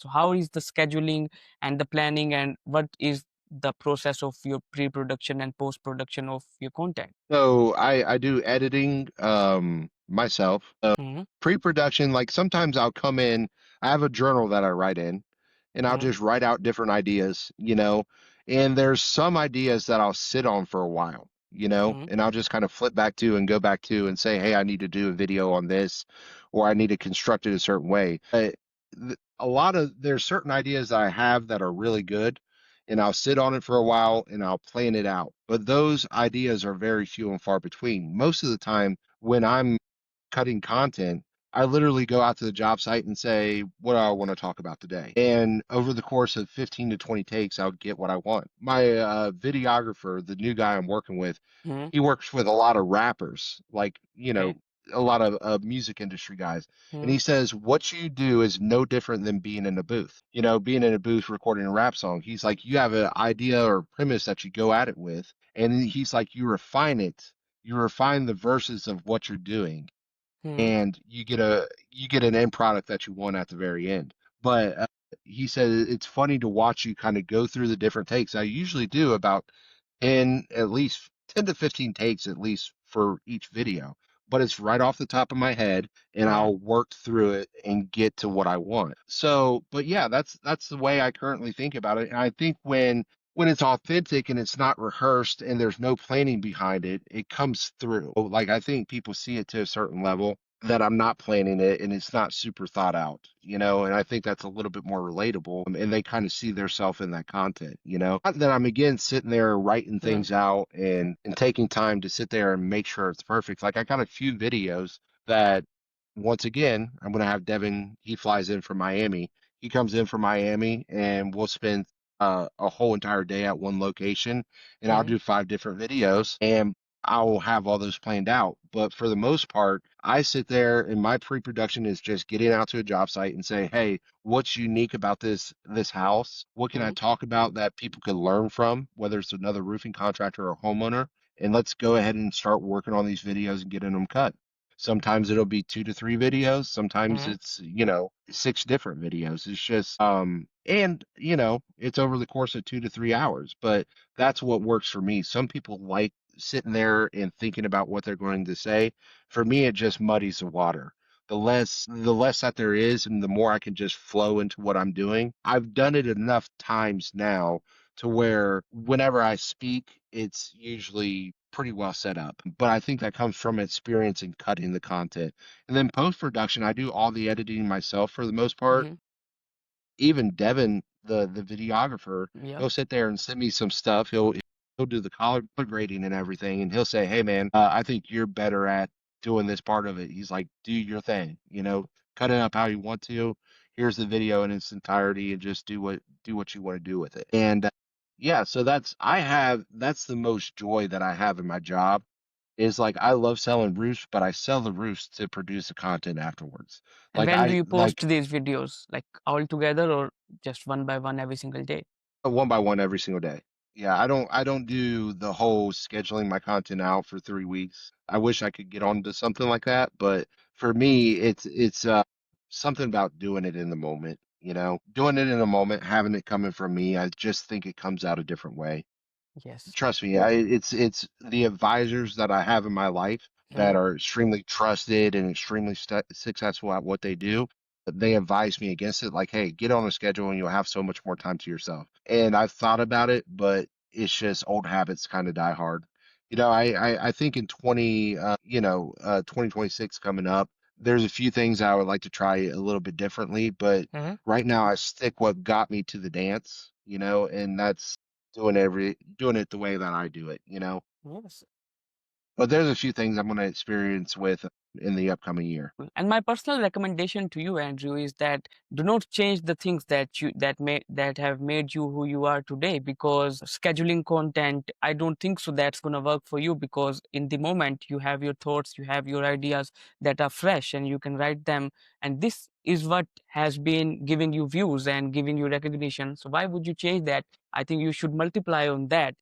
So how is the scheduling and the planning, and what is the process of your pre-production and post-production of your content? So I do editing myself. Mhm, Pre-production, like sometimes I'll come in, I have a journal that I write in, and I'll mhm, just write out different ideas, and there's some ideas that I'll sit on for a while, mhm, and I'll just kind of flip back to and go back to and say, hey, I need to do a video on this, or I need to construct it a certain way. There's certain ideas that I have that are really good, and I'll sit on it for a while and I'll plan it out. But those ideas are very few and far between. Most of the time, when I'm cutting content, I literally go out to the job site and say, what do I want to talk about today? And over the course of 15 to 20 takes, I'll get what I want. My videographer, the new guy I'm working with, mhm. he works with a lot of rappers, like, Okay. a lot of music industry guys. And Mhm, he says, what you do is no different than being in a booth, being in a booth recording a rap song. He's like, you have an idea or premise that you go at it with. And he's like, you refine the verses of what you're doing mhm, and you get an end product that you want at the very end. But he said it's funny to watch you kind of go through the different takes. I usually do about 10 to 15 takes at least for each video, but it's right off the top of my head and mhm. I'll work through it and get to what I want. So, but yeah, that's the way I currently think about it. And I think when it's authentic and it's not rehearsed and there's no planning behind it, it comes through. Like I think people see it to a certain level that I'm not planning it and it's not super thought out, and I think that's a little bit more relatable and they kind of see their self in that content. Not that I'm again sitting there writing Yeah. things out and taking time to sit there and make sure it's perfect. Like I got a few videos that once again, I'm gonna have Devin, he flies in from Miami. He comes in from Miami and we'll spend a whole entire day at one location and I'll Mhm, do 5 different videos and I will have all those planned out. But for the most part, I sit there and my pre-production is just getting out to a job site and say, hey, what's unique about this house? What can I mhm. talk about that people could learn from, whether it's another roofing contractor or homeowner? And let's go ahead and start working on these videos and getting them cut. Sometimes it'll be 2 to 3 videos. Sometimes Mhm. it's, 6 different videos. It's just, and, it's over the course of 2 to 3 hours, but that's what works for me. Some people like sitting there and thinking about what they're going to say. For me, it just muddies the water. The less that there is, and the more I can just flow into what I'm doing. I've done it enough times now to where whenever I speak, it's usually pretty well set up. But I think that comes from experience in cutting the content. And then post production, I do all the editing myself for the most part. Mhm. Even Devin, the videographer, Yeah. he'll sit there and send me some stuff. He'll do the color grading and everything, and he'll say, "Hey, man, I think you're better at doing this part of it." He's like, "Do your thing, cut it up how you want to. Here's the video in its entirety, and just do what you want to do with it." And yeah, so that's the most joy that I have in my job is like I love selling roofs, but I sell the roofs to produce the content afterwards. And Like when do I you like post these videos? Like all together or just one by one every single day? one by one every single day. Yeah, I don't do the whole scheduling my content out for 3 weeks. I wish I could get onto something like that, but for me, it's something about doing it in the moment, doing it in the moment, having it coming from me. I just think it comes out a different way. Yes. Trust me, it's the advisors that I have in my life that Mhm. are extremely trusted and extremely successful at what they do. They advise me against it, like, hey, get on a schedule and you'll have so much more time to yourself. And I've thought about it, but it's just old habits kind of die hard. I think in 2026 coming up, there's a few things I would like to try a little bit differently, but Mhm. right now I stick what got me to the dance, and that's doing it the way that I do it. Yes. But there's a few things I'm going to experience with in the upcoming year. And my personal recommendation to you, Andrew, is that do not change the things that have made you who you are today. Because scheduling content, I don't think so that's gonna work for you, because in the moment you have your thoughts, you have your ideas that are fresh, and you can write them. And this is what has been giving you views and giving you recognition. So why would you change that? I think you should multiply on that